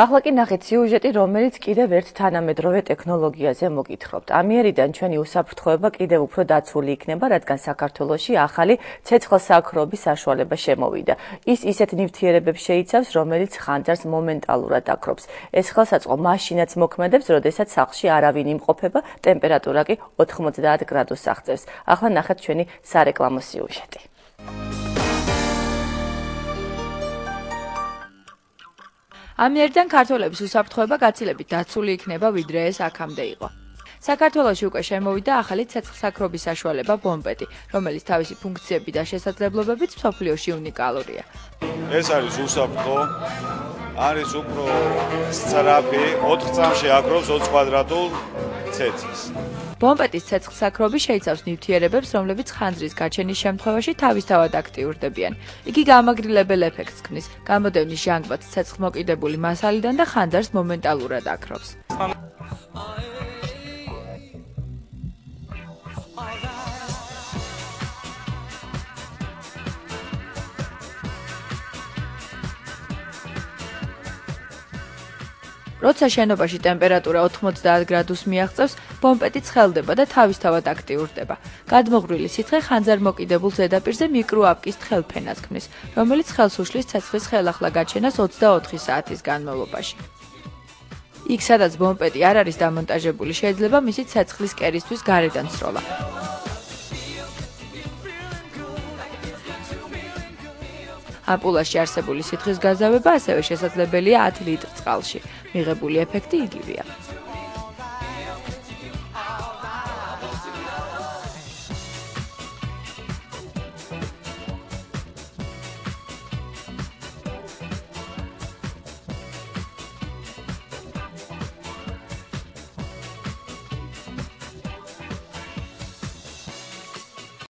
ახლა კი ნახეთ სიუჟეტი, რომელიც კიდევ ერთ თანამედროვე ტექნოლოგიაზე მოგითხრობთ. ამიერიდან ჩვენი უსაფრთხოება კიდევ უფრო დაცული იქნება, რადგან საქართველოში ახალი ცეცხლსაქრობის საშუალება შემოვიდა. ის ისეთ ნივთიერებებს შეიცავს, რომელიც ხანძარს მომენტალურად აქრობს. ეს ხელსაწყო მაშინაც მოქმედებს, როდესაც სახლში არავინ იმყოფება, ტემპერატურა კი 90 გრადუსს აღწევს. ახლა ნახეთ ჩვენი სარეკლამო სიუჟეტი. ამიერიდან ქართველების უსაფრთხოება გაცილებით დაცული იქნება, ვიდრე ეს აქამდე იყო. საქართველოში უკვე შემოვიდა ახალი ცეცხლსაქრობის საშუალება ბომპეტი, რომელიც თავისი ფუნქციები და შესაძლებლობებით მსოფლიოში უნიკალურია. ეს არის უსაფრთხო, არის უფრო სწრაფი, 4 წამში აქრობს 20 კვადრატულ ცეცხლს. ბომპეტის ცეცხლსაქრობი შეიცავს ნივთიერებებს, რომლებიც ხანძრის გაჩენის შემთხვევაში თავისთავად აქტიურდებიან. იგი გამაგრილებელ ეფექტს ქმნის, გამოდევნის ჟანგბადს ცეცხლმოკიდებული მასალიდან და ხანძარს მომენტალურად აქრობს. როცა შენობაში ტემპერატურა 90 გრადუსს მიაღწევს, ბომპეტი ცხელდება და თავისთავად აქტიურდება. გადმოღვრილი სითხე ხანძარმოკიდებულ ზედაპირზე მიკროაპკის თხელფენას ქმნის, რომელიც ხელს უშლის ცეცხლის ხელახლა გაჩენას 24 საათის განმავლობაში. იქ, სადაც ბომპეტი არ არის დამონტაჟებული, შეიძლება მისი ცეცხლის კერისთვის გარედან სროლა. ამპულაში არსებული სითხის გაზავება ასევე შესაძლებელია 10 ლიტრ წყალში. მიღებული ეფექტი იგივეა.